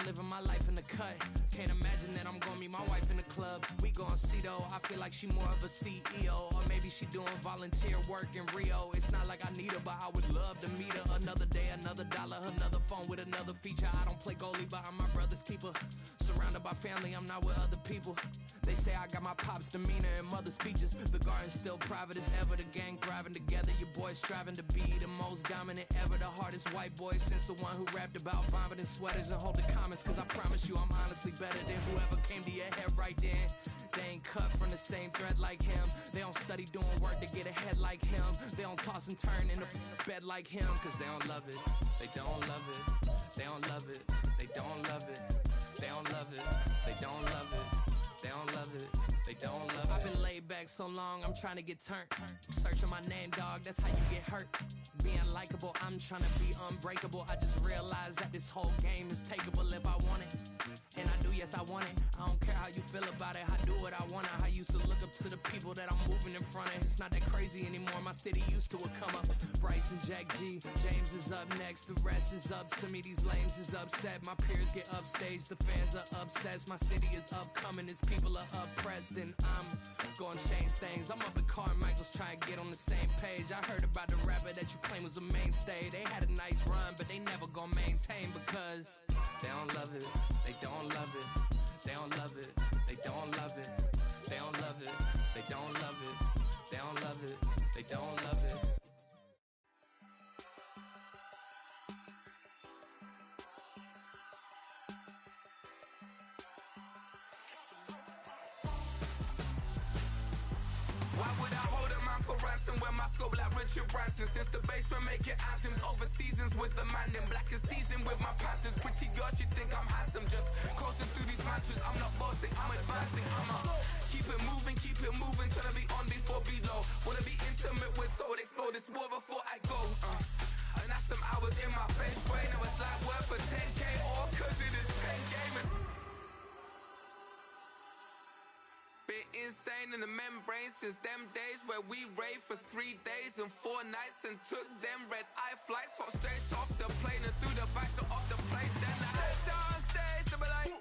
living my life in the cut. Can't imagine that I'm gonna meet my wife in the club. We gon' see though, I feel like she more of a CEO. Or maybe she doing volunteer work in Rio. It's not like I need her, but I would love to meet her. Another day, another dollar, another phone with another feature. I don't play goalie, but I'm my brother's keeper. Surrounded by family, I'm not with other people. They say I got my pop's demeanor and mother's features. The garden's still private as ever. The gang thriving together. Your boys striving to be the most dominant ever. The hardest white boy since the one who rapped about vomiting sweaters and holding comments. Cause I promise you I'm honestly better than whoever came to your head right then. They ain't cut from the same thread like him. They don't study doing work to get ahead like him. They don't toss and turn in the bed like him. Cause they don't love it. They don't love it. They don't love it. They don't love it. They don't love it. They don't love it. They don't love it, they don't love it. I've been laid back so long, I'm trying to get turned. Searching my name, dog, that's how you get hurt. Being likable, I'm trying to be unbreakable. I just realized that this whole game is takeable if I want it. And I do, yes, I want it. I don't care how you feel about it, I do what I want. I used to look up to the people that I'm moving in front of. It's not that crazy anymore, my city used to a come up. Bryce and Jack G, James is up next. The rest is up to me, these lames is upset. My peers get upstage, the fans are obsessed. My city is upcoming, these people are oppressed. And I'm gonna change things. I'm up at Carmichael's trying to get on the same page. I heard about the rapper that you claim was a mainstay. They had a nice run, but they never gonna maintain because they don't love it, they don't love it, they don't love it, they don't love it, they don't love it, they don't love it, they don't love it, they don't love it. Why would I hold a man for ransom when my scope like Richard Branson? Since the basement making anthems over seasons with the man in black is teasing with my panthers. Pretty girl, she think I'm handsome. Just coasting through these mantras. I'm not bossing, I'm advancing. I'ma keep it moving till I be on before below. Wanna be intimate with soul, explode this war before I go. And that's some hours in my bench brain. It was like work for 10K all cause it is pen gaming. Been insane in the membrane since them days where we raved for 3 days and 4 nights and took them red-eye flights. Hot straight off the plane and through the back door of the place. Then I head downstairs, they be like,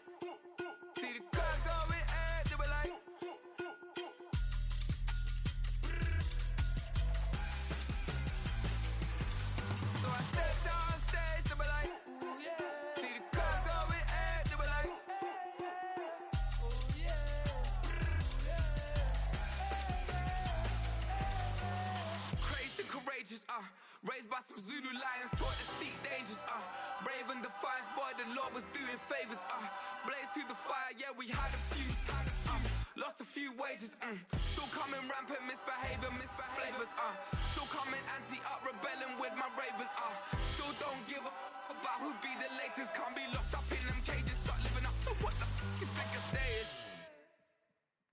see the crowd going air, they be like, so I step downstairs, they be like, ooh yeah. See the crowd going air, they be like, raised by some Zulu lions, taught to seek dangers, brave and defiant, boy, the Lord was doing favors, blaze through the fire, yeah, we had a few, lost a few wages, still coming rampant, misbehaving, flavors, still coming anti-up, rebelling with my ravers, still don't give a about who'd be the latest, can't be locked up in them cages, start living up to what the is biggest day is.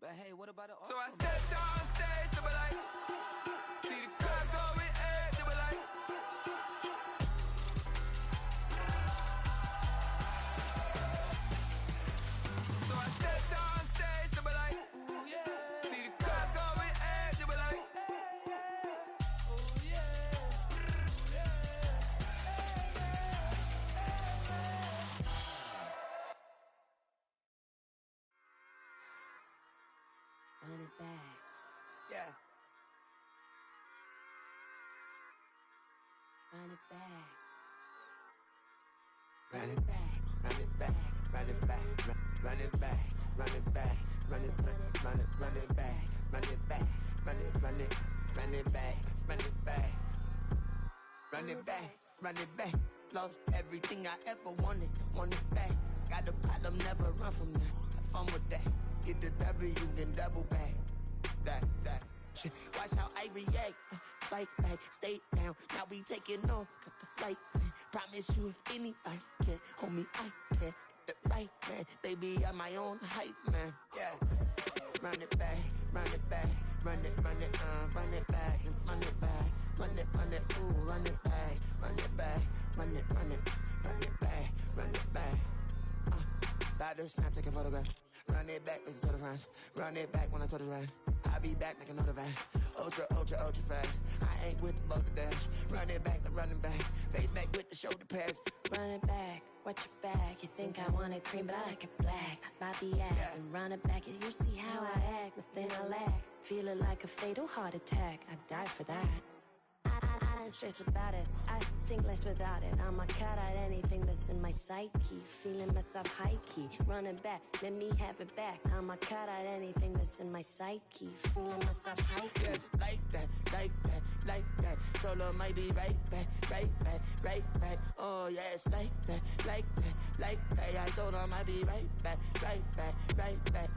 But hey, what about the So I step downstairs, they be like, see the crowd going air, they be like, so I step downstairs, they be like, ooh yeah. See the crowd going air, they be like, ooh yeah. Run it back. Yeah. Run it back. Run it back, run it back, run it back, run it back, run it back, run it back, run it back, run it back, run it back, run it back, run it back, run it back. Lost everything I ever wanted, want it back. Got a problem, never run from that. Have fun with that. Get the W, then double back. That. Watch how I react. Fight back, stay down. Now we taking off, got the flight plan. Promise you if anybody can, homie, I can. Get the right man, baby, I'm my own hype man. Yeah. Run it back, run it back, run it, run it back, run it back, ooh, run it back, run it back, run it back, run it back. Baddest, now take a photograph. Run Run it back, make it to the runs. Run it back when I to the run. I'll be back, make another van. Ultra, ultra, ultra fast. I ain't with the boat to dash. Run it back, I'm running back. Face back with the shoulder pads. Run it back, watch your back. You think I want it cream, but I like it black. Not the act. Yeah. And run it back, you see how I act. Nothing I lack. Feeling like a fatal heart attack. I'd die for that. I don't stress about it. I think less without it. I'ma cut out anything that's in my psyche. Feeling myself high key. Running back, let me have it back. I'ma cut out anything that's in my psyche. Feeling myself high key. Yes, like that, like that, like that. Told her might be right back, right back, right back. Oh yes, like that, like that, like that. I told her might be right back, right back, right back.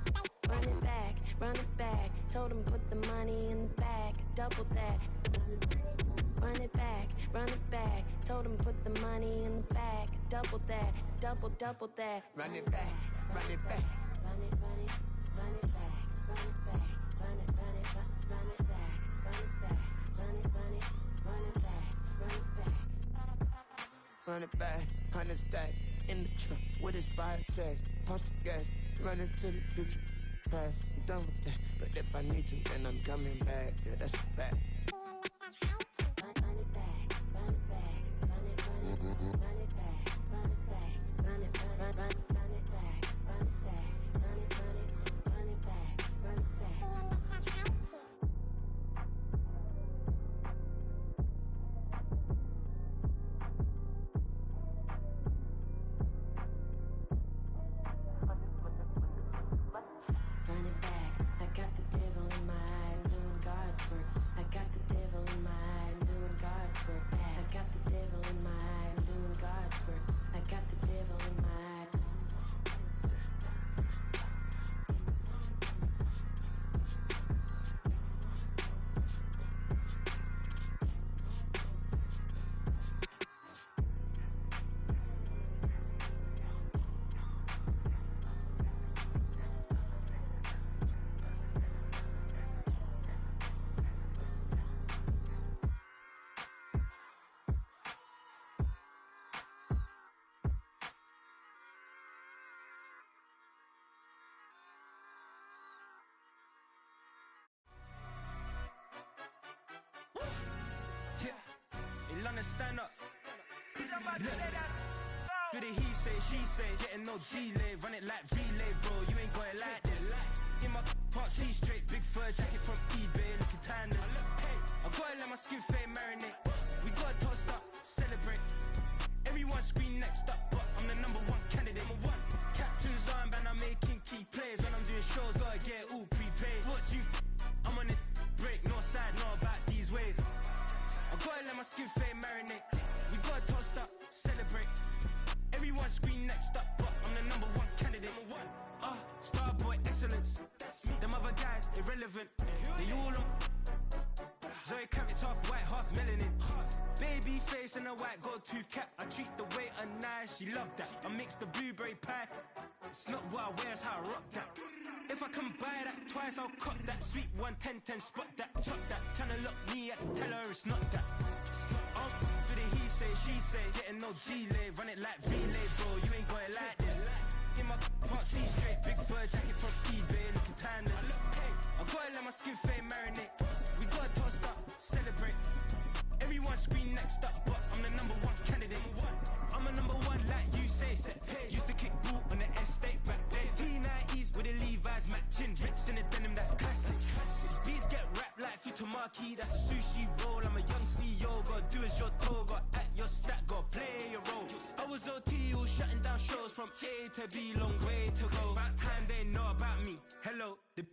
Run it back, run it back. Told him put the money in the bag. Double that. Run it back, run it back. Told him put the money in the bag. Double that, double that. Run it back, run it back. Run it, run it, run it back, run it back, run it, run it, run it back, run it back, run it, run it, run it back, run it back. Run it back, 100 stack in the truck with expired tag. Punch the gas, run into the future. Past, I'm done with that. But if I need to, then I'm coming back. Yeah, that's a fact. Run it back, run it back, run it, run it, run it back, run it back, run it, run it back, run it back, run it, run it, run it back, run it back. Run it back, I got the devil in my eye, I'm doing God's work. I got the devil in my eye, I'm doing God's work. I got the devil in my eye, I'm doing God's work. I got the devil in my eye. Yeah, in London, stand up. Do the he say, she say, getting no delay. Run it like relay, bro, you ain't got it like this. In my part C straight, big fur jacket from eBay, looking timeless. I gotta let my skin fade marinate. We gotta toast up, celebrate. Everyone scream next up, but I'm the number one candidate. Captain's armband, I'm making key plays. When I'm doing shows, gotta get all prepaid. I'm on it, break, no side, know about these ways. I gotta let my skin fade marinate. We gotta toast up, celebrate. Everyone scream next up, but I'm the number one candidate. Starboy excellence. Them other guys irrelevant. They all on. Zoe Camp, it's half white, half melanin. Baby face and a white gold tooth cap. I treat the waiter nice, she love that. I mix the blueberry pie. It's not what I wear, it's how I rock that. If I can buy that twice, I'll cut that. Sweet 110, spot that, chop that. Tryna lock me at the teller, it's not that. Do the he say, she say, getting no delay. Run it like relay, bro, you ain't got it like this. In my part C straight, big fur jacket from eBay, looking timeless. I gotta let my skin fade marinate. We gotta toast up, celebrate. Everyone scream next up, but I'm the number one candidate. I'm a number one like you say, set pay. Used to kick boot on the estate back then. T90s with the Levi's matching. Rips in the denim, that's classic. Beats get wrapped like Futamaki, that's a sushi roll. I'm a young CEO, gotta do as you're told. Gotta act your stat, gotta play your role. I was OT, all shutting down shows from A to B, long way to go. About time they know about me. Hello, the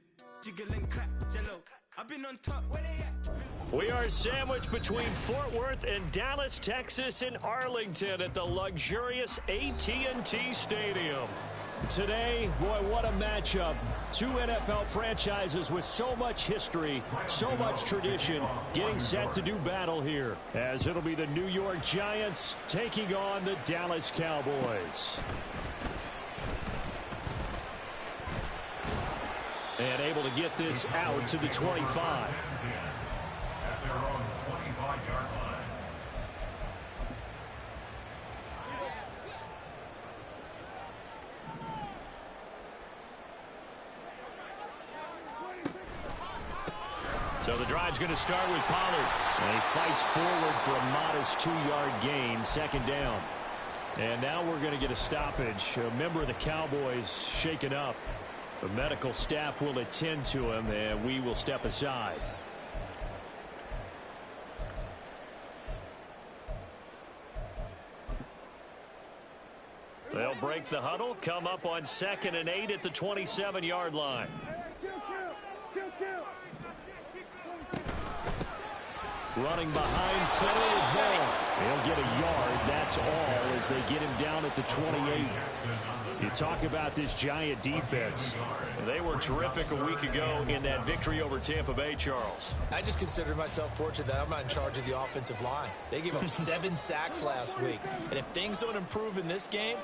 jiggle and clap, jello. I've been on top, where they at? We are sandwiched between Fort Worth and Dallas, Texas, and Arlington at the luxurious AT&T Stadium. Today, boy, what a matchup. Two NFL franchises with so much history, so much tradition, getting set to do battle here, as it'll be the New York Giants taking on the Dallas Cowboys. And able to get this out to the 25. At their own 25-yard line. So the drive's going to start with Pollard. And he fights forward for a modest 2-yard gain, second down. And now we're going to get a stoppage. A member of the Cowboys shaken up. The medical staff will attend to him, and we will step aside. They'll break the huddle, come up on 2nd and 8 at the 27-yard line. Running behind center with Vaughn. He'll get a yard, that's all, as they get him down at the 28. You talk about this Giant defense. They were terrific a week ago in that victory over Tampa Bay, Charles. I just consider myself fortunate that I'm not in charge of the offensive line. They gave up 7 sacks last week. And if things don't improve in this game,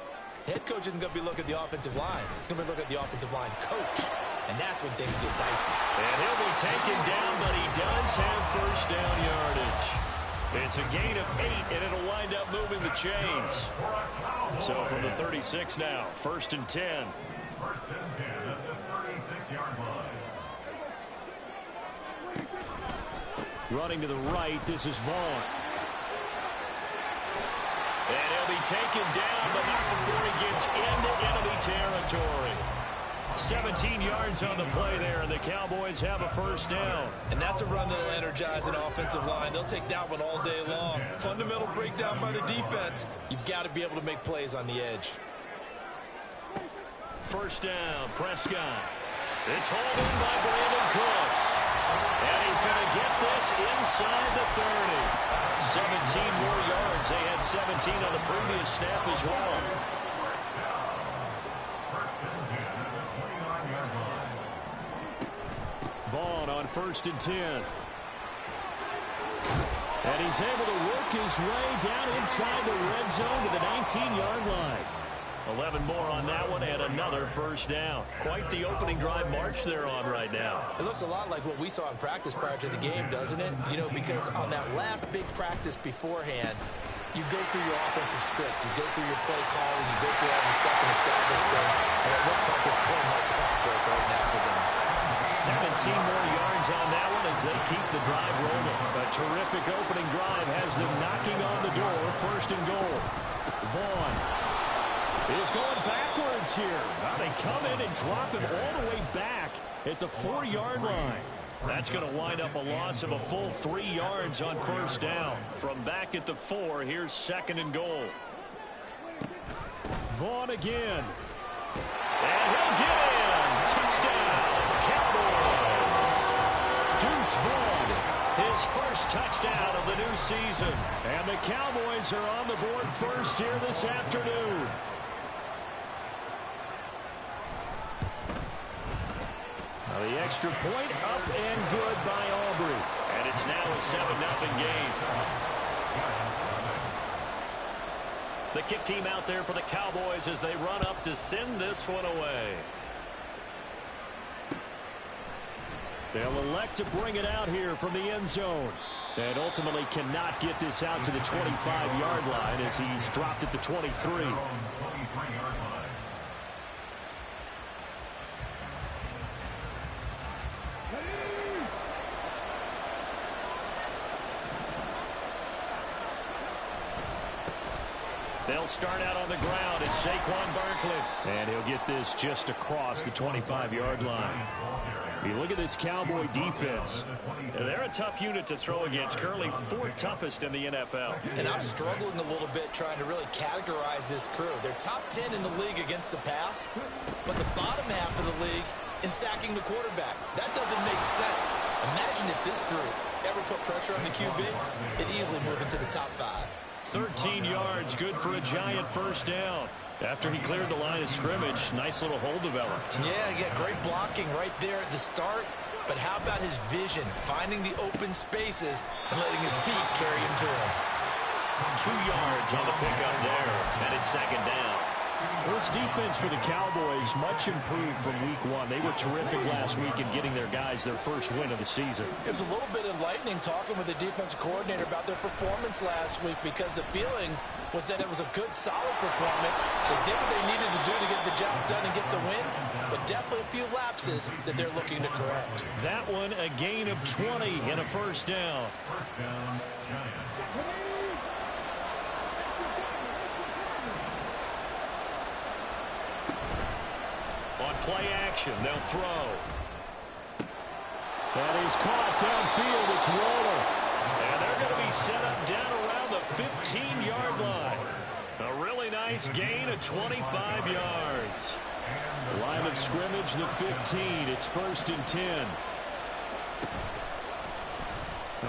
the head coach isn't going to be looking at the offensive line. He's going to be looking at the offensive line coach. And that's when things get dicey. And he'll be taken down, but he does have first down yardage. It's a gain of 8, and it'll wind up moving the chains. So from the 36 now, 1st and 10. 1st and 10 at the 36-yard line. Running to the right, this is Vaughn. And he'll be taken down, but not before he gets into enemy territory. 17 yards on the play there, and the Cowboys have a first down. And that's a run that'll energize an offensive line. They'll take that one all day long. Fundamental breakdown by the defense. You've got to be able to make plays on the edge. First down, Prescott. It's hauled in by Brandon Cooks. And he's going to get this inside the 30. 17 more yards. They had 17 on the previous snap as well. Vaughn on 1st and 10. And he's able to work his way down inside the red zone to the 19-yard line. 11 more on that one and another first down. Quite the opening drive march they're on right now. It looks a lot like what we saw in practice prior to the game, doesn't it? You know, because on that last big practice beforehand, you go through your offensive script, you go through your play calling, you go through all the stuff and establish things, and it looks like it's going like clockwork right now for them. 17 more yards on that one as they keep the drive rolling. A terrific opening drive has them knocking on the door. 1st and goal. Vaughn is going backwards here. Now they come in and drop him all the way back at the 4-yard line. That's going to wind up a loss of a full 3 yards on first down. From back at the 4, here's 2nd and goal. Vaughn again. And he'll get in. Touchdown, Cowboys. Deuce Vaughn, his first touchdown of the new season. And the Cowboys are on the board first here this afternoon. Now the extra point up and good by Aubrey. And it's now a 7-0 game. The kick team out there for the Cowboys as they run up to send this one away. They'll elect to bring it out here from the end zone. And ultimately cannot get this out to the 25-yard line as he's dropped at the 23. They'll start out on the ground. It's Saquon Barkley. And he'll get this just across the 25-yard line. You look at this Cowboy defense. They're a tough unit to throw against. Currently 4th toughest in the NFL. And I'm struggling a little bit trying to really categorize this crew. They're top 10 in the league against the pass, but the bottom half of the league in sacking the quarterback. That doesn't make sense. Imagine if this group ever put pressure on the QB, it'd easily move into the top 5. 13 yards, good for a Giant first down. After he cleared the line of scrimmage, nice little hole developed. Yeah, great blocking right there at the start. But how about his vision, finding the open spaces and letting his feet carry him to him. 2 yards on the pickup there, and it's 2nd down. This defense for the Cowboys, much improved from week one. They were terrific last week in getting their guys their first win of the season. It was a little bit enlightening talking with the defensive coordinator about their performance last week, because the feeling was that it was a good, solid performance. They did what they needed to do to get the job done and get the win, but definitely a few lapses that they're looking to correct. That one, a gain of 20 and a first down. First down, Giants. On play action, they'll throw. That is caught downfield. It's Waller. And they're going to be set up down around the 15-yard line. A really nice gain of 25 yards. Line of scrimmage, the 15. It's 1st and 10.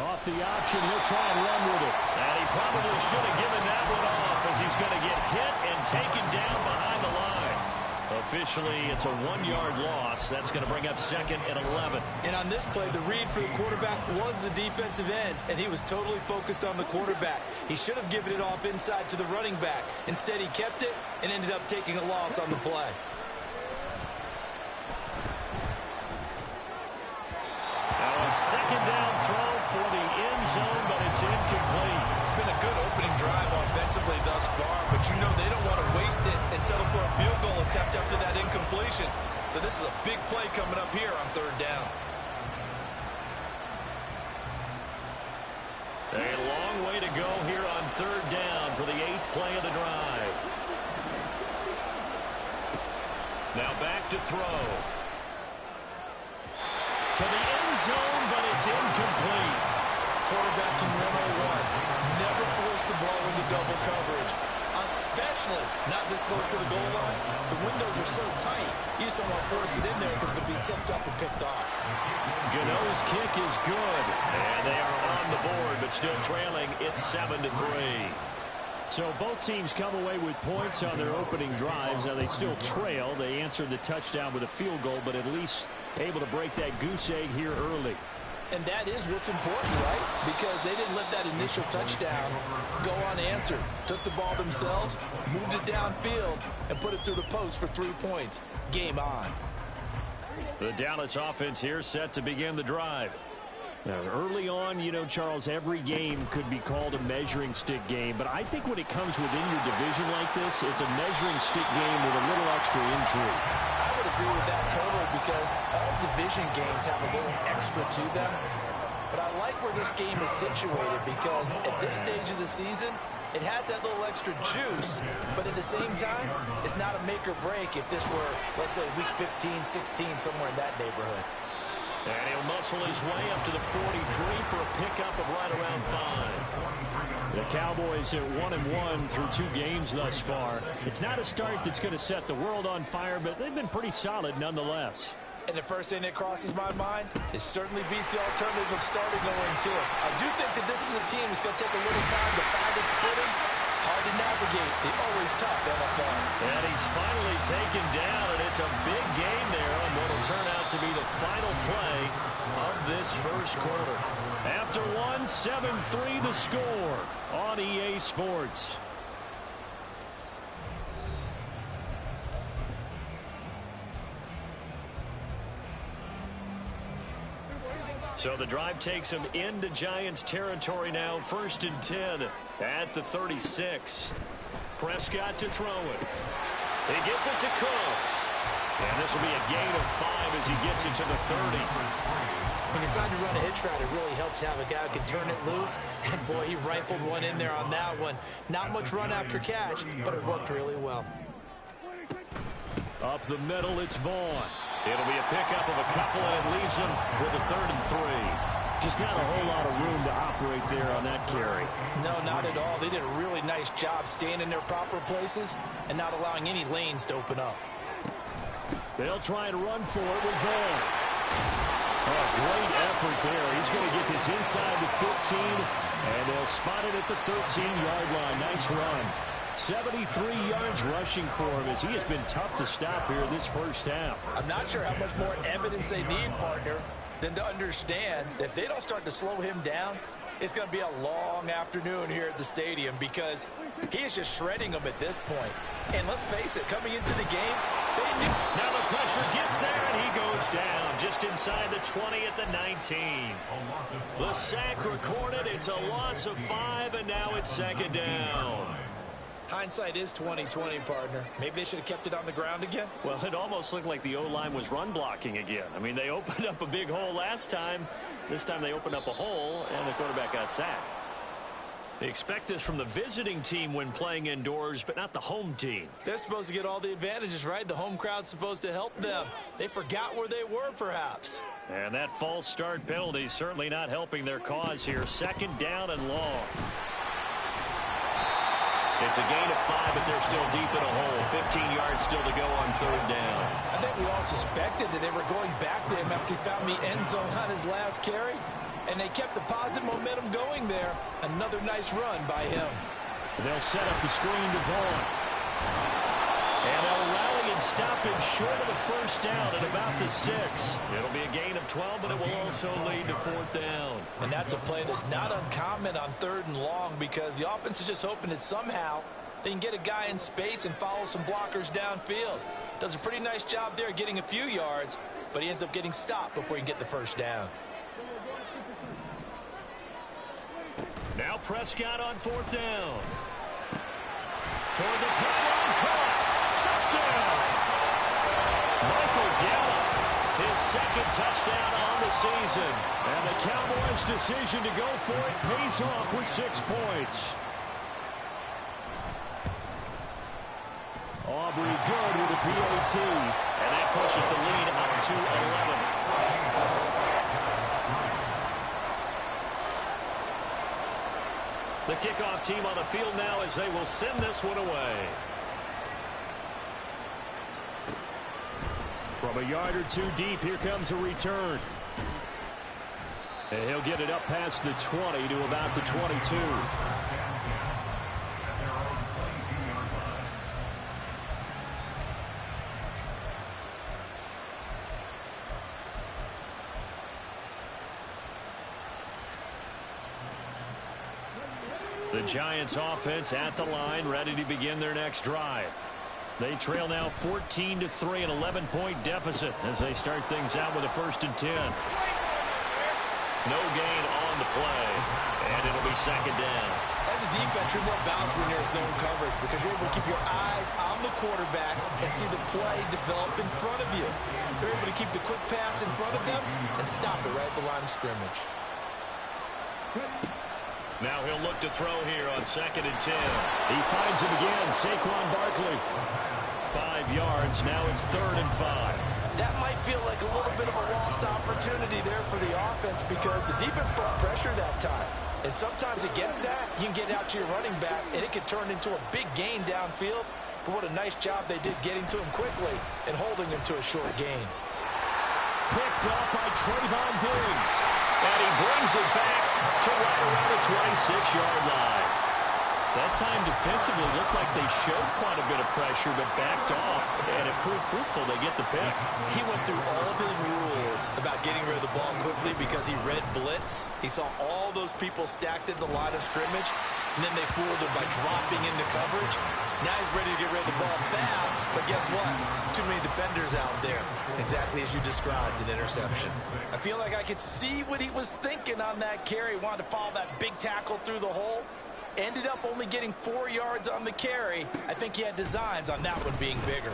Off the option, he'll try and run with it. And he probably should have given that one off, as he's going to get hit and taken down behind the line. Officially, it's a 1-yard loss. That's going to bring up 2nd and 11. And on this play, the read for the quarterback was the defensive end, and he was totally focused on the quarterback. He should have given it off inside to the running back. Instead, he kept it and ended up taking a loss on the play. Now a 2nd down throw for the end zone, but it's incomplete. It's been a good opening drive offensively thus far, but you know they don't want to waste it and settle for a field goal attempt after that incompletion. So this is a big play coming up here on 3rd down. A long way to go here on 3rd down for the 8th play of the drive. Now back to throw. To the end zone, but it's incomplete. Quarterbacking 101. Never force the ball into double coverage, especially not this close to the goal line. The windows are so tight, you just don't want to force it in there because it'll be tipped up and picked off. Gano's kick is good, and they are on the board, but still trailing. It's 7-3. So both teams come away with points on their opening drives. Now they still trail. They answered the touchdown with a field goal, but at least able to break that goose egg here early. And that is what's important, right? Because they didn't let that initial touchdown go unanswered. Took the ball themselves, moved it downfield, and put it through the post for 3 points. Game on. The Dallas offense here set to begin the drive. Now, early on, you know, Charles, every game could be called a measuring stick game. But I think when it comes within your division like this, it's a measuring stick game with a little extra intrigue. I would agree with that totally, because all division games have a little extra to them. But I like where this game is situated, because at this stage of the season, it has that little extra juice, but at the same time, it's not a make or break if this were, let's say, week 15, 16, somewhere in that neighborhood. And he'll muscle his way up to the 43 for a pickup of right around 5. The Cowboys at 1-1 through 2 games thus far. It's not a start that's going to set the world on fire, but they've been pretty solid nonetheless. And the first thing that crosses my mind, it certainly beats the alternative of starting 0-2. I do think that this is a team that's going to take a little time to find its footing. Hard to navigate the always tough NFL. And he's finally taken down, and it's a big game there on what will turn out to be the final play of this first quarter. After 1, 7-3 the score on EA Sports. So the drive takes him into Giants territory now. 1st and 10 at the 36. Prescott to throw it. He gets it to Cooks. And this will be a gain of 5 as he gets it to the 30. When you decide to run a hitch route, it really helps to have a guy who can turn it loose. And, boy, he rifled one in there on that one. Not much run after catch, but it worked really well. Up the middle, it's Vaughn. It'll be a pickup of a couple, and it leaves him with a 3rd and 3. Just not a whole lot of room to operate there on that carry. No, not at all. They did a really nice job staying in their proper places and not allowing any lanes to open up. They'll try and run for it with Vaughn. Oh, great effort there. He's going to get this inside the 15, and they'll spot it at the 13-yard line. Nice run. 73 yards rushing for him, as he has been tough to stop here this first half. I'm not sure how much more evidence they need, partner, than to understand that if they don't start to slow him down, it's going to be a long afternoon here at the stadium because he is just shredding them at this point. And let's face it, coming into the game, they knew. Now the pressure gets there, and he goes down just inside the 20 at the 19. The sack recorded. It's a loss of 5, and now it's second down. Hindsight is 20/20, partner. Maybe they should have kept it on the ground again. Well, it almost looked like the O-line was run blocking again. I mean, they opened up a big hole last time. This time they opened up a hole, and the quarterback got sacked. They expect this from the visiting team when playing indoors, but not the home team. They're supposed to get all the advantages, right? The home crowd's supposed to help them. They forgot where they were, perhaps. And that false start penalty is certainly not helping their cause here. Second down and long. It's a gain of 5, but they're still deep in a hole. 15 yards still to go on third down. I think we all suspected that they were going back to him after he found the end zone on his last carry. And they kept the positive momentum going there. Another nice run by him. They'll set up the screen to Vaughn. And they'll rally and stop him short of the first down at about the 6. It'll be a gain of 12, but it will also lead to fourth down. And that's a play that's not uncommon on third and long because the offense is just hoping that somehow they can get a guy in space and follow some blockers downfield. Does a pretty nice job there getting a few yards, but he ends up getting stopped before he can get the first down. Now Prescott on fourth down. Toward the pylon, caught. Touchdown! Michael Gallup, his second touchdown on the season. And the Cowboys' decision to go for it pays off with 6 points. Aubrey good with a PAT. And that pushes the lead up to 11. The kickoff team on the field now as they will send this one away. From a yard or two deep, here comes a return. And he'll get it up past the 20 to about the 22. The Giants offense at the line, ready to begin their next drive. They trail now 14-3, an 11-point deficit as they start things out with a 1st and 10. No gain on the play, and it'll be second down. As a defense, you're more balanced when you're in zone coverage because you're able to keep your eyes on the quarterback and see the play develop in front of you. They're able to keep the quick pass in front of them and stop it right at the line of scrimmage. Now he'll look to throw here on 2nd and 10. He finds him again, Saquon Barkley. 5 yards, now it's 3rd and 5. That might feel like a little bit of a lost opportunity there for the offense because the defense brought pressure that time. And sometimes against that, you can get out to your running back, and it can turn into a big gain downfield. But what a nice job they did getting to him quickly and holding him to a short gain. Picked up by Trayvon Diggs. And he brings it back to right around the 26-yard line. That time defensively looked like they showed quite a bit of pressure but backed off, and it proved fruitful. They get the pick. He went through all of his rules about getting rid of the ball quickly because he read blitz. He saw all those people stacked at the line of scrimmage, and then they fooled him by dropping into coverage. Now he's ready to get rid of the ball fast, but guess what? Too many defenders out there. Exactly as you described, an interception. I feel like I could see what he was thinking on that carry. He wanted to follow that big tackle through the hole. Ended up only getting 4 yards on the carry. I think he had designs on that one being bigger.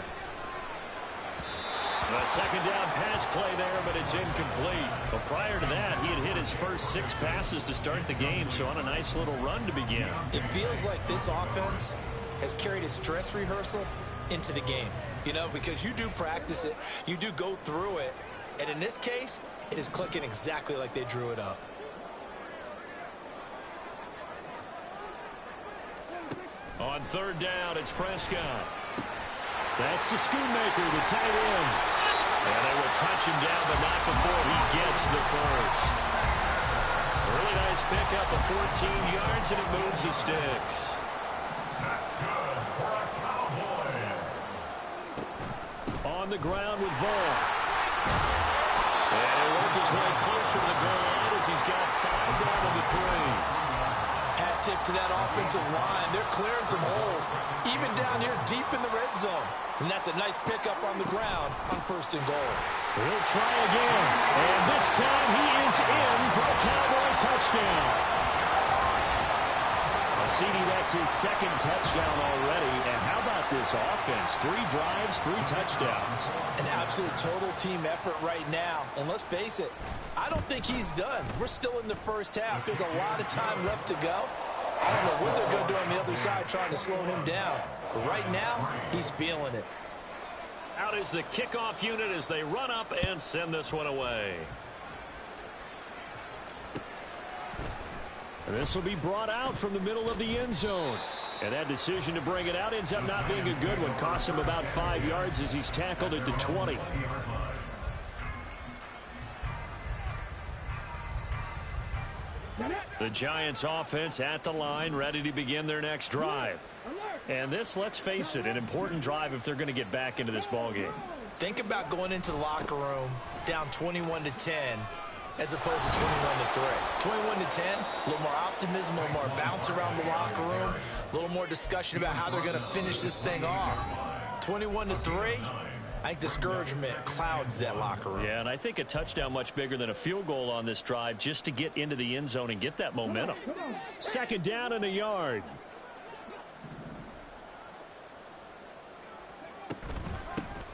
A second down pass play there, but it's incomplete. But prior to that, he had hit his first 6 passes to start the game, so on a nice little run to begin. It feels like this offense has carried its dress rehearsal into the game. You know, because you do practice it, you do go through it, and in this case, it is clicking exactly like they drew it up. On third down, it's Prescott. That's to Schoonmaker, the tight end. And they will touch him down, but not before he gets the first. Really nice pickup of 14 yards, and it moves the sticks. That's good for a Cowboys. On the ground with Vaughn. And he'll work his way closer to the goal line as he's got 5 down to the 3. Hat tip to that offensive line. They're clearing some holes, even down here deep in the red zone. And that's a nice pickup on the ground on 1st and goal. He'll try again. And this time he is in for a Cowboy touchdown. CD, that's his 2nd touchdown already. And how about this offense? 3 drives, 3 touchdowns. An absolute total team effort right now. And let's face it, I don't think he's done. We're still in the first half. There's a lot of time left to go. I don't know what they're going to do on the other side trying to slow him down. But right now, he's feeling it. Out is the kickoff unit as they run up and send this one away. And this will be brought out from the middle of the end zone. And that decision to bring it out ends up not being a good one. Cost him about 5 yards as he's tackled at the 20. The Giants offense at the line, ready to begin their next drive. And this, let's face it, an important drive if they're going to get back into this ballgame. Think about going into the locker room down 21-10 as opposed to 21-3. 21-10, a little more optimism, a little more bounce around the locker room, a little more discussion about how they're going to finish this thing off. 21-3, I think discouragement clouds that locker room. Yeah, and I think a touchdown much bigger than a field goal on this drive just to get into the end zone and get that momentum. 2nd down and a yard.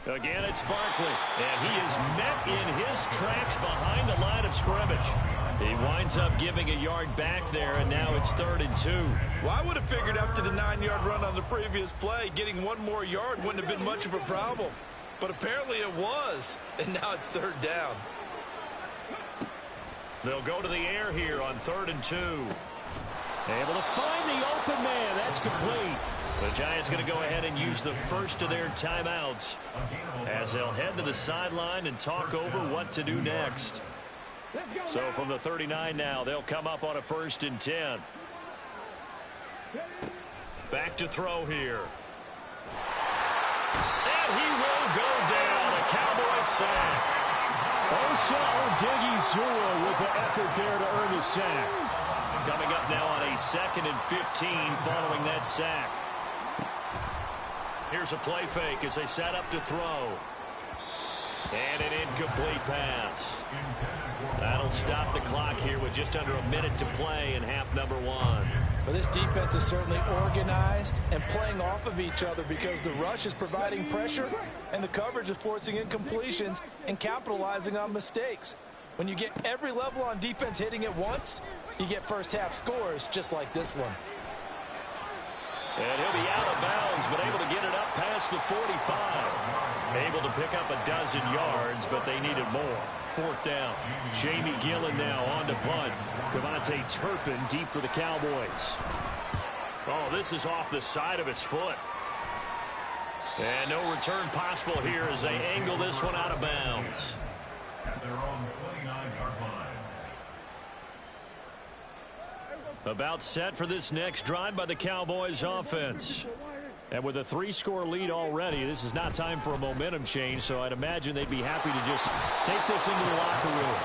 Again, it's Barkley, and he is met in his tracks behind the line of scrimmage. He winds up giving a yard back there, and now it's 3rd and 2. Well, I would have figured after the 9-yard run on the previous play, getting 1 more yard wouldn't have been much of a problem. But apparently it was, and now it's 3rd down. They'll go to the air here on 3rd and 2. Able to find the open man. That's complete. The Giants going to go ahead and use the first of their timeouts as they'll head to the sideline and talk over what to do next. So from the 39 now, they'll come up on a 1st and 10. Back to throw here. And he will go down. A Cowboy sack. Osa Odighizuwa with the effort there to earn the sack. Coming up now on a 2nd and 15 following that sack. Here's a play fake as they set up to throw. And an incomplete pass. That'll stop the clock here with just under a minute to play in half number 1. Well, this defense is certainly organized and playing off of each other because the rush is providing pressure and the coverage is forcing incompletions and capitalizing on mistakes. When you get every level on defense hitting at once, you get first half scores just like this one. And he'll be out of bounds, but able to get it up past the 45. Able to pick up a dozen yards, but they needed more. 4th down. Jamie Gillen now on to punt. Cavante Turpin deep for the Cowboys. Oh, this is off the side of his foot. And no return possible here as they angle this one out of bounds. At their own 29-yard line. About set for this next drive by the Cowboys offense. And with a 3-score lead already, this is not time for a momentum change, so I'd imagine they'd be happy to just take this into the locker room.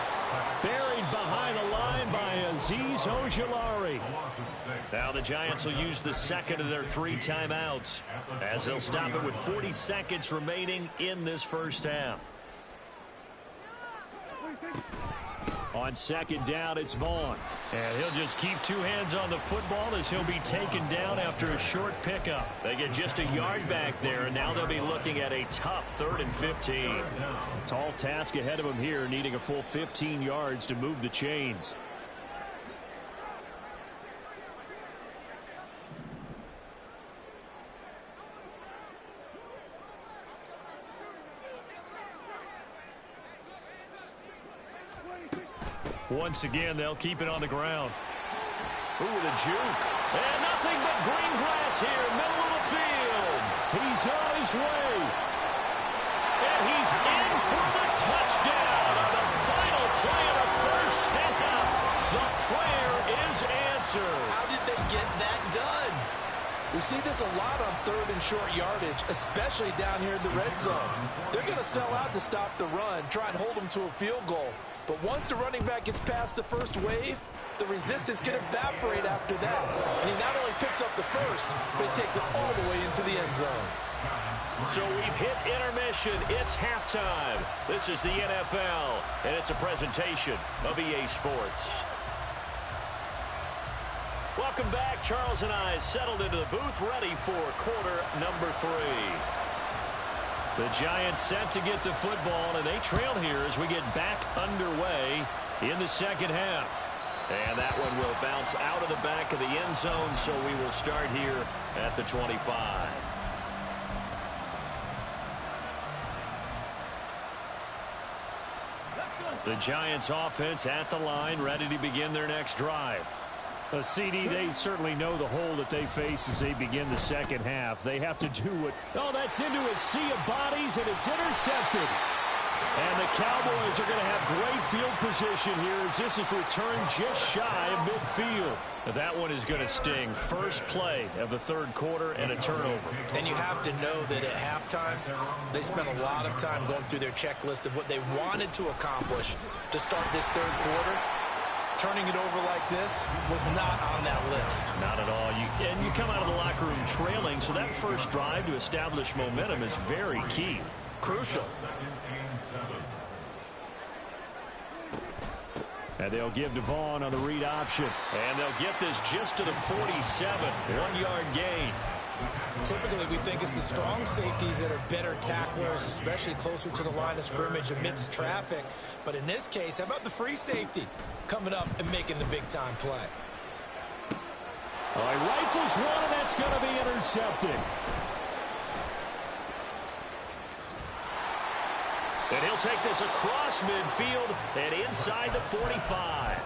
Buried behind the line by Azeez Ojulari. Now the Giants will use the 2nd of their 3 timeouts as they'll stop it with 40 seconds remaining in this first half. On 2nd down, it's Vaughn. And he'll just keep 2 hands on the football as he'll be taken down after a short pickup. They get just a yard back there, and now they'll be looking at a tough 3rd and 15. Tall task ahead of him here, needing a full 15 yards to move the chains. Once again, they'll keep it on the ground. Ooh, the juke. And nothing but green grass here, middle of the field. He's on his way. And he's in for the touchdown on the final play of the first half. The prayer is answered. How did they get that done? We see this a lot on third and short yardage, especially down here in the red zone. They're going to sell out to stop the run, try and hold them to a field goal. But once the running back gets past the first wave, the resistance can evaporate after that. And he not only picks up the first, but he takes it all the way into the end zone. So we've hit intermission. It's halftime. This is the NFL, and it's a presentation of EA Sports. Welcome back. Charles and I settled into the booth, ready for quarter number 3. The Giants set to get the football, and they trail here as we get back underway in the second half. And that one will bounce out of the back of the end zone, so we will start here at the 25. The Giants offense at the line, ready to begin their next drive. A CD, they certainly know the hole that they face as they begin the second half. They have to do what... Oh, that's into a sea of bodies, and it's intercepted. And the Cowboys are going to have great field position here as this is returned just shy of midfield. That one is going to sting. First play of the third quarter and a turnover. And you have to know that at halftime, they spent a lot of time going through their checklist of what they wanted to accomplish to start this third quarter. Turning it over like this was not on that list. Not at all. And you come out of the locker room trailing, so that first drive to establish momentum is very key. Crucial. And they'll give Devon on the read option. And they'll get this just to the 47. 1-yard gain. Typically, we think it's the strong safeties that are better tacklers, especially closer to the line of scrimmage amidst traffic. But in this case, how about the free safety coming up and making the big-time play? All right, rifles one, and that's going to be intercepted. And he'll take this across midfield and inside the 45.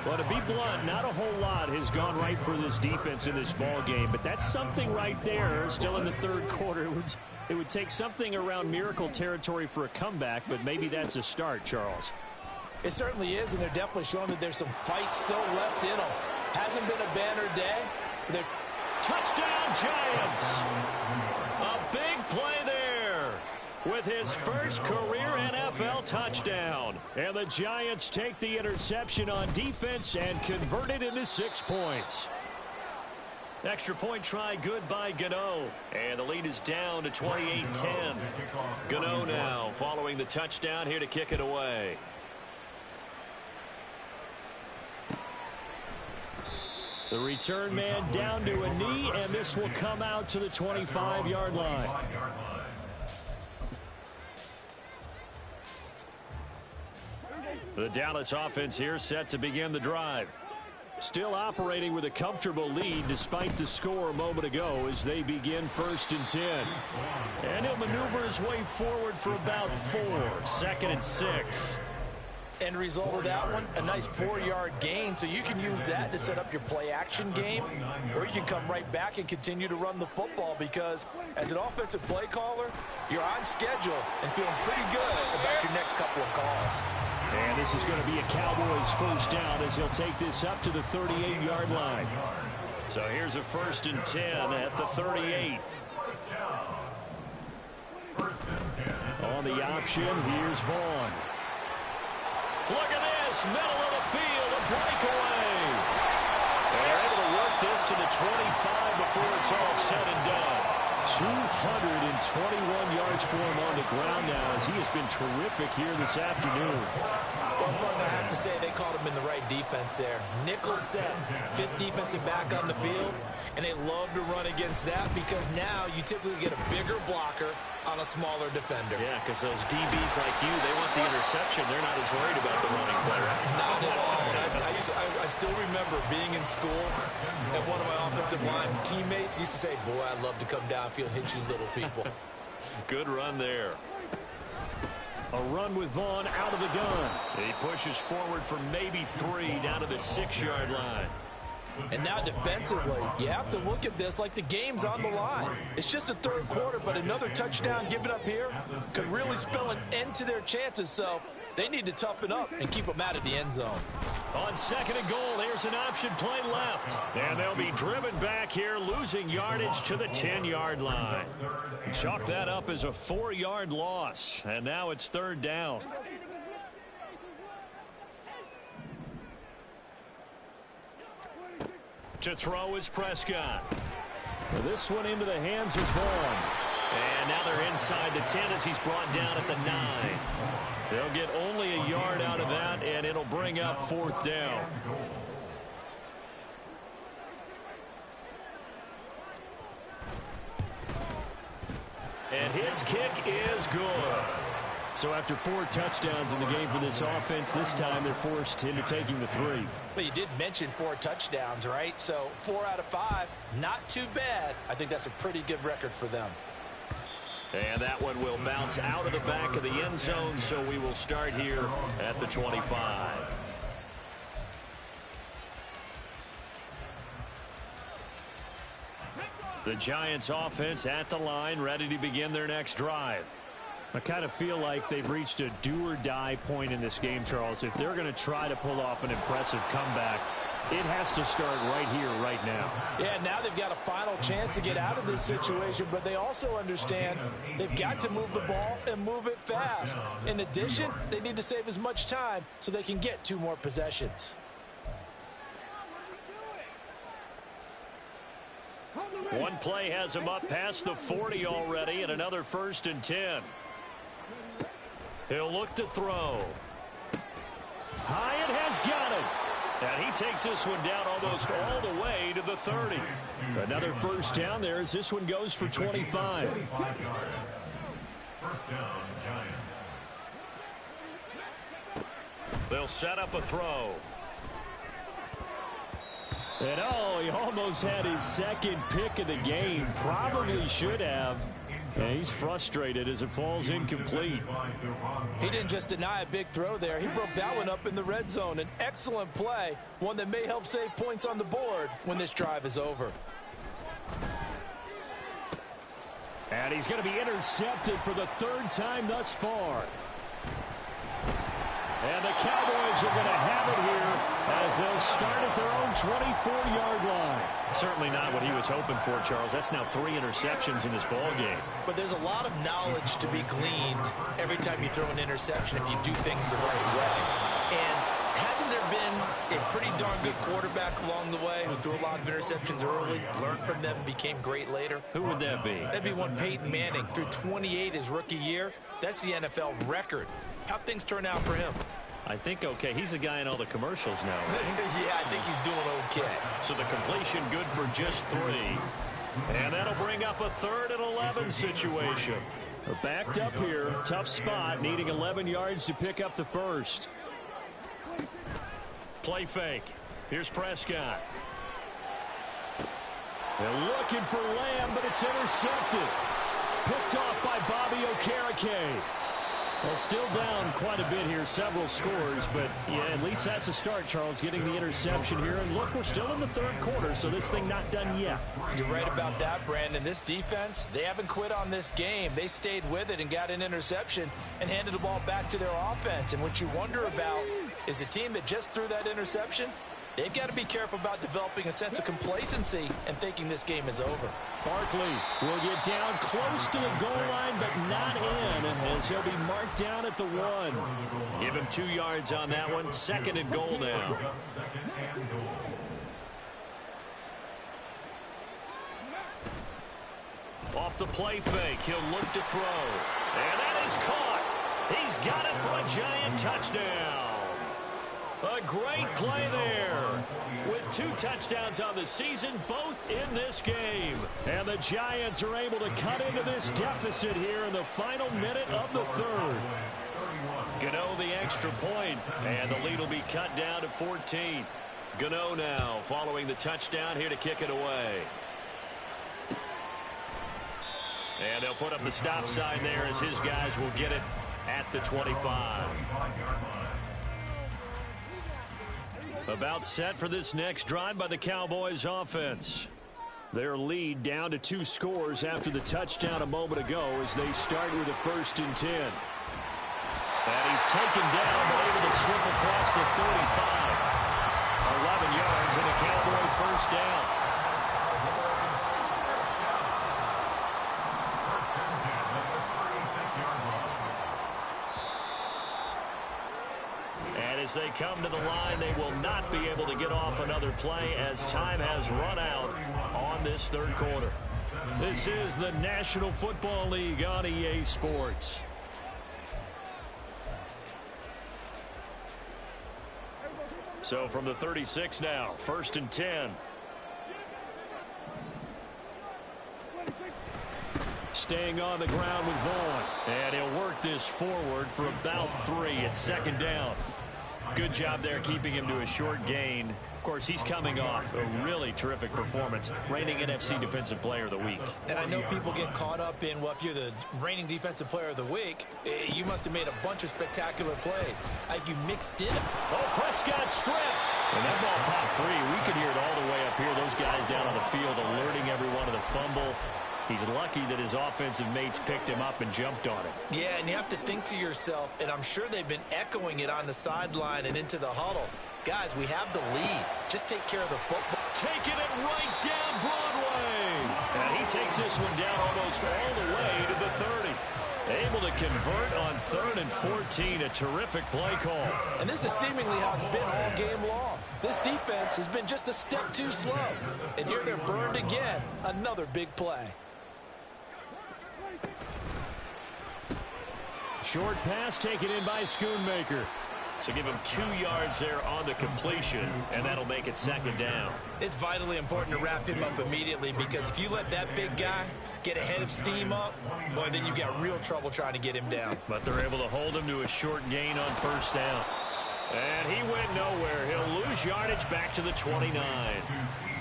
Well, to be blunt, not a whole lot has gone right for this defense in this ball game, but that's something right there. Still in the third quarter, it would take something around miracle territory for a comeback, but maybe that's a start, Charles. It certainly is, and they're definitely showing that there's some fight still left in them. Hasn't been a banner day. They're... Touchdown, Giants! A big play there with his first career NFL touchdown. And the Giants take the interception on defense and convert it into 6 points. Extra point try good by Gano. And the lead is down to 28-10. Gano now following the touchdown here to kick it away. The return man down to a knee, and this will come out to the 25-yard line. The Dallas offense here set to begin the drive. Still operating with a comfortable lead despite the score a moment ago as they begin 1st and 10. And he'll maneuver his way forward for about 4. 2nd and 6. End result of that one, a nice 4-yard gain, so you can use that to set up your play-action game, or you can come right back and continue to run the football because as an offensive play caller, you're on schedule and feeling pretty good about your next couple of calls. And this is going to be a Cowboys first down as he'll take this up to the 38-yard line. So here's a 1st and 10 at the 38. On the option, here's Vaughn. Look at this, middle of the field, a breakaway. And they're able to work this to the 25 before it's all said and done. 221 yards for him on the ground now as he has been terrific here this afternoon. Well, partner, I have to say they caught him in the right defense there. Nickel set, 5th defensive back on the field, and they love to run against that because now you typically get a bigger blocker on a smaller defender. Yeah, because those DBs like you, they want the interception. They're not as worried about the running play, right? Not at all. I still remember being in school, and one of my offensive line teammates used to say, boy, I'd love to come downfield and hit you little people. Good run there. A run with Vaughn out of the gun. He pushes forward for maybe 3 down to the 6-yard line. And now defensively, you have to look at this like the game's on the line. It's just the third quarter, but another touchdown given up here could really spell an end to their chances. So they need to toughen up and keep them out of the end zone. On 2nd and goal, there's an option play left. And they'll be driven back here, losing yardage to the 10-yard line. Chalk that up as a 4-yard loss. And now it's 3rd down. To throw is Prescott. This one into the hands of Vaughn. And now they're inside the 10 as he's brought down at the 9. They'll get only a yard out of that, and it'll bring up 4th down. And his kick is good. So after 4 touchdowns in the game for this offense, this time they're forced into taking the 3. But you did mention 4 touchdowns, right? So 4 out of 5, not too bad. I think that's a pretty good record for them. And that one will bounce out of the back of the end zone, so we will start here at the 25. The Giants offense at the line, ready to begin their next drive. I kind of feel like they've reached a do-or-die point in this game, Charles. If they're going to try to pull off an impressive comeback, it has to start right here, right now. Yeah, now they've got a final chance to get out of this situation, but they also understand they've got to move the ball and move it fast. In addition, they need to save as much time so they can get 2 more possessions. One play has him up past the 40 already, and another 1st and 10. He'll look to throw. Hyatt has got it. And he takes this one down almost all the way to the 30. Another 1st down there as this one goes for 25. 1st down, Giants. They'll set up a throw. And oh, he almost had his 2nd pick of the game. Probably should have. And he's frustrated as it falls incomplete. He didn't just deny a big throw there. He broke that one up in the red zone. An excellent play, one that may help save points on the board when this drive is over. And he's going to be intercepted for the 3rd time thus far. And the Cowboys are going to have it here as they'll start at their own 24-yard line. Certainly not what he was hoping for, Charles. That's now 3 interceptions in this ball game. But there's a lot of knowledge to be gleaned every time you throw an interception if you do things the right way. And hasn't there been a pretty darn good quarterback along the way who threw a lot of interceptions early, learned from them, became great later? Who would that be? That'd be one Peyton Manning. Threw 28 his rookie year. That's the NFL record. How'd things turn out for him? I think okay. He's a guy in all the commercials now. Yeah, I think he's doing okay. So the completion good for just 3. And that'll bring up a 3rd and 11 situation. They're backed up here. Tough spot, needing 11 yards to pick up the 1st. Play fake. Here's Prescott. They're looking for Lamb, but it's intercepted. Picked off by Bobby Okereke. Well, still down quite a bit here, several scores, but yeah, at least that's a start, Charles, getting the interception here. And look, we're still in the 3rd quarter, so this thing not done yet. You're right about that, Brandon. This defense, they haven't quit on this game. They stayed with it and got an interception and handed the ball back to their offense. And what you wonder about is the team that just threw that interception, they've got to be careful about developing a sense of complacency and thinking this game is over. Barkley will get down close to the goal line, but not in, as he'll be marked down at the 1. Give him 2 yards on that one. 2nd and goal now. Off the play fake, he'll look to throw. And that is caught. He's got it for a Giant touchdown. A great play there. With 2 touchdowns on the season, both in this game. And the Giants are able to cut into this deficit here in the final minute of the 3rd. Gano the extra point, and the lead will be cut down to 14. Gano now following the touchdown here to kick it away. And they'll put up the stop sign there as his guys will get it at the 25. About set for this next drive by the Cowboys offense. Their lead down to 2 scores after the touchdown a moment ago as they start with a 1st and 10. And he's taken down but able to slip across the 35. 11 yards and a Cowboy 1st down. And as they come to the line, they will not be able to get off another play as time has run out on this 3rd quarter. This is the National Football League on EA Sports. So from the 36 now, 1st and 10. Staying on the ground with Vaughn. And he'll work this forward for about 3 at 2nd down. Good job there keeping him to a short gain. Of course, he's coming off a really terrific performance, reigning NFC Defensive Player of the Week. And I know people get caught up in, well, if you're the reigning Defensive Player of the Week, you must have made a bunch of spectacular plays. Like you mixed in. Oh, Prescott stripped. And that ball popped free. We could hear it all the way up here. Those guys down on the field alerting everyone of the fumble. He's lucky that his offensive mates picked him up and jumped on it. Yeah, and you have to think to yourself, and I'm sure they've been echoing it on the sideline and into the huddle. Guys, we have the lead. Just take care of the football. Taking it right down Broadway. And he takes this one down almost all the way to the 30. Able to convert on 3rd and 14. A terrific play call. And this is seemingly how it's been all game long. This defense has been just a step too slow. And here they're burned again. Another big play. Short pass taken in by Schoonmaker. So give him 2 yards there on the completion, and that'll make it 2nd down. It's vitally important to wrap him up immediately because if you let that big guy get ahead of steam up, boy, then you've got real trouble trying to get him down. But they're able to hold him to a short gain on 1st down. And he went nowhere. He'll lose yardage back to the 29.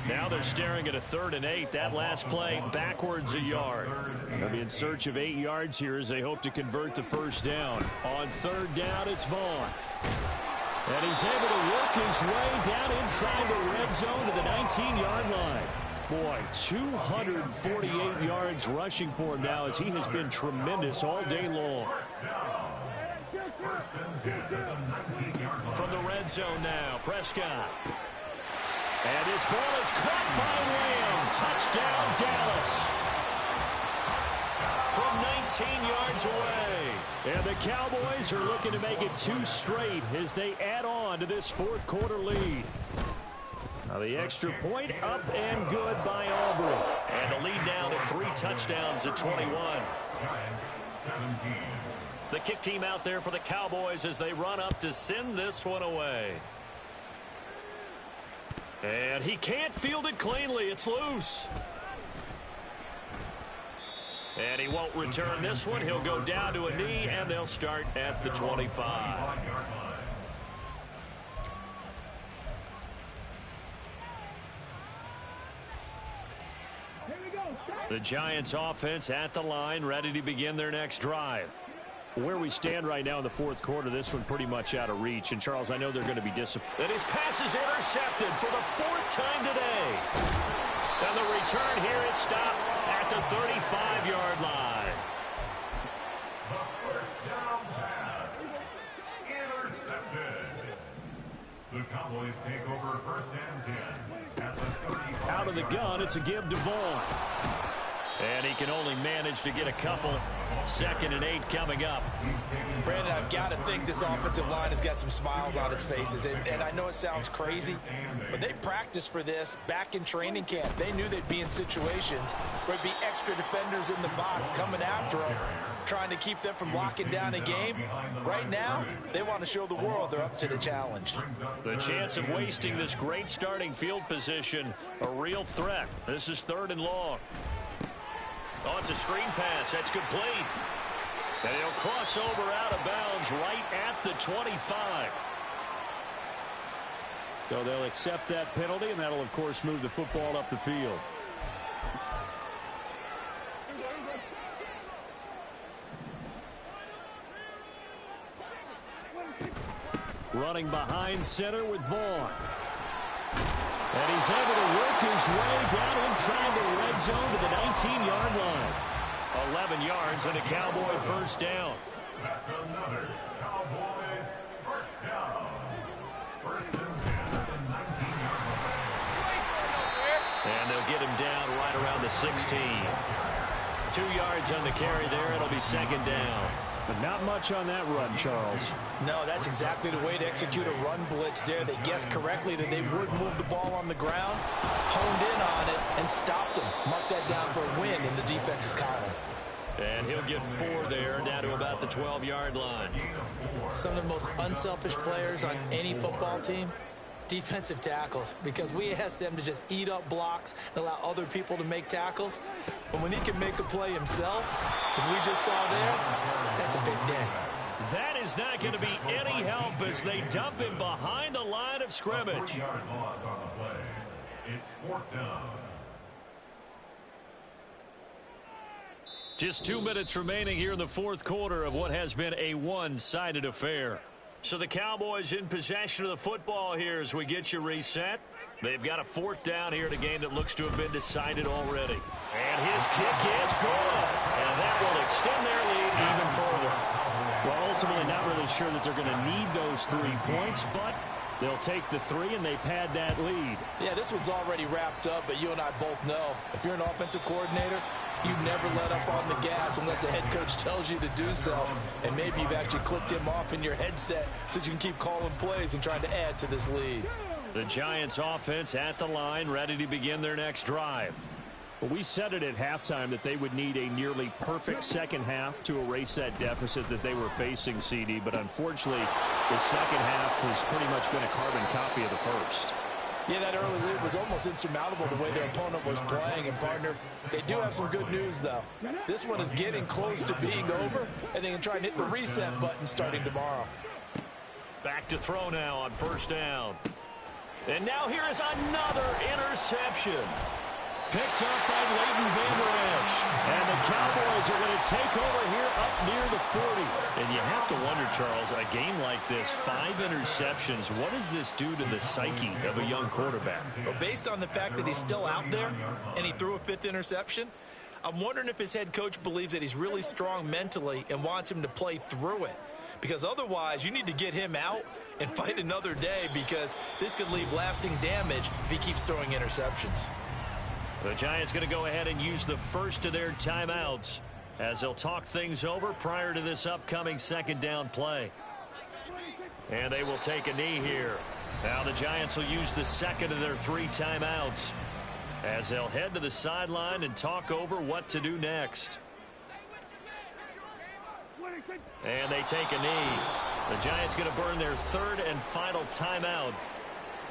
Now they're staring at a 3rd and 8. That last play backwards a yard. They'll be in search of 8 yards here as they hope to convert the 1st down. On 3rd down, it's Vaughn. And he's able to work his way down inside the red zone to the 19-yard line. Boy, 248 yards rushing for him now as he has been tremendous all day long. From the red zone now, Prescott. And this ball is caught by Lamb. Touchdown, Dallas. From 19 yards away. And the Cowboys are looking to make it 2 straight as they add on to this 4th quarter lead. Now the extra point up and good by Aubrey. And the lead down to 3 touchdowns at 21. The kick team out there for the Cowboys as they run up to send this one away. And he can't field it cleanly. It's loose. And he won't return this one. He'll go down to a knee, and they'll start at the 25. The Giants offense at the line, ready to begin their next drive. Where we stand right now in the 4th quarter, this one pretty much out of reach. And, Charles, I know they're going to be disappointed. And his pass is intercepted for the 4th time today. And the return here is stopped at the 35-yard line. The 1st down pass. Intercepted. The Cowboys take over 1st and 10 at the 35. Out of the gun, it's a give to Vaughn. And he can only manage to get a couple. 2nd and 8 coming up. Brandon, I've got to think this offensive line has got some smiles on its faces. And I know it sounds crazy, but they practiced for this back in training camp. They knew they'd be in situations where there'd be extra defenders in the box coming after them, trying to keep them from locking down a game. Right now, they want to show the world they're up to the challenge. The chance of wasting this great starting field position, a real threat. This is 3rd and long. Oh, it's a screen pass. That's complete. And he'll cross over out of bounds right at the 25. So they'll accept that penalty, and that'll, of course, move the football up the field. Running behind center with Vaughn. And he's able to work his way down inside the red zone to the 19-yard line. 11 yards and a Cowboy first down. That's another Cowboys first down. First and 10 at the 19-yard line. And they'll get him down right around the 16. 2 yards on the carry there. It'll be second down. But not much on that run, Charles. No, that's exactly the way to execute a run blitz there. They guessed correctly that they would move the ball on the ground, honed in on it, and stopped him. Mark that down for a win in the defense's column. And he'll get 4 there, down to about the 12-yard line. Some of the most unselfish players on any football team, defensive tackles, because we ask them to just eat up blocks and allow other people to make tackles. But when he can make a play himself, as we just saw there, that's a big day. That is not going to be any help as they dump him behind the line of scrimmage. 4-yard loss on the play. It's 4th down. Just 2 minutes remaining here in the fourth quarter of what has been a one-sided affair. So the Cowboys in possession of the football here as we get you reset. They've got a 4th down here in a game that looks to have been decided already. And his kick is good. And that will extend their lead even further. Well, ultimately not really sure that they're going to need those 3 points, but they'll take the 3 and they pad that lead. Yeah, this one's already wrapped up, but you and I both know if you're an offensive coordinator, you never let up on the gas unless the head coach tells you to do so. And maybe you've actually clicked him off in your headset so you can keep calling plays and trying to add to this lead. The Giants offense at the line, ready to begin their next drive. Well, we said it at halftime that they would need a nearly perfect second half to erase that deficit that they were facing, CD. But unfortunately, the second half has pretty much been a carbon copy of the first. Yeah, that early lead was almost insurmountable the way their opponent was playing. And, partner, they do have some good news, though. This one is getting close to being over, and they can try and hit the reset button starting tomorrow. Back to throw now on first down. And now here is another interception. Picked up by Leighton Vander Esch. And the Cowboys are going to take over here up near the 40. And you have to wonder, Charles, a game like this, 5 interceptions, what does this do to the psyche of a young quarterback? Well, based on the fact that he's still out there and he threw a 5th interception, I'm wondering if his head coach believes that he's really strong mentally and wants him to play through it. Because otherwise, you need to get him out and fight another day, because this could leave lasting damage if he keeps throwing interceptions. The Giants going to go ahead and use the first of their timeouts as they'll talk things over prior to this upcoming second down play. And they will take a knee here. Now the Giants will use the second of their 3 timeouts as they'll head to the sideline and talk over what to do next. And they take a knee. The Giants going to burn their 3rd and final timeout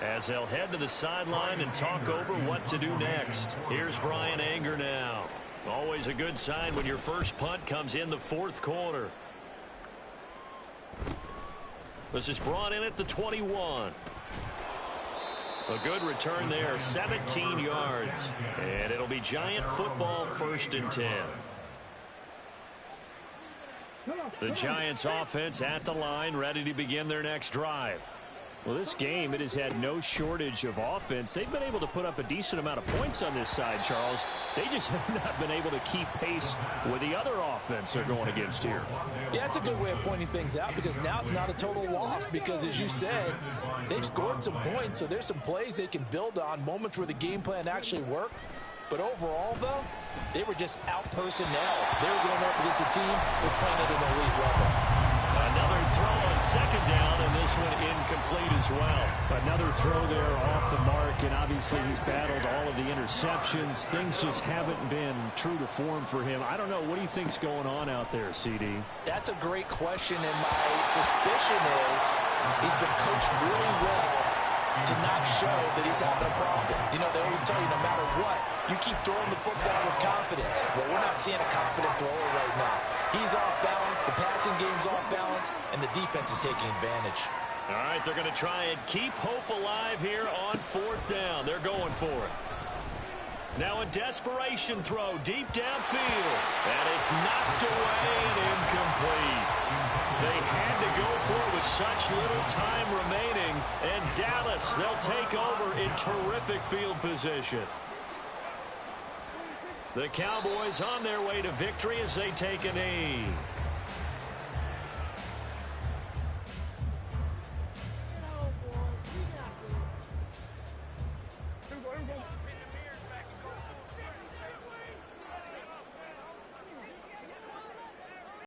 as they'll head to the sideline and talk over what to do next. Here's Bryan Anger now. Always a good sign when your first punt comes in the 4th quarter. This is brought in at the 21. A good return there, 17 yards. And it'll be Giant football, 1st and 10. The Giants offense at the line, ready to begin their next drive. Well, this game, it has had no shortage of offense. They've been able to put up a decent amount of points on this side, Charles. They just have not been able to keep pace with the other offense they're going against here. Yeah, that's a good way of pointing things out, because now it's not a total loss, because as you said, they've scored some points, so there's some plays they can build on, moments where the game plan actually worked. But overall, though, they were just out-personnel. They were going up against a team that was playing at an elite level. Another throw on second down, and this one incomplete as well. Another throw there off the mark, and obviously he's battled all of the interceptions. Things just haven't been true to form for him. I don't know. What do you think's going on out there, CD? That's a great question, and my suspicion is he's been coached really well to not show that he's having a problem. You know, they always tell you no matter what, you keep throwing the football with confidence. Well, we're not seeing a confident thrower right now. He's off balance, the passing game's off balance, and the defense is taking advantage. All right, they're going to try and keep hope alive here on 4th down. They're going for it. Now a desperation throw deep downfield, and it's knocked away and incomplete. They had to go for it with such little time remaining, and Dallas, they'll take over in terrific field position. The Cowboys on their way to victory as they take a knee.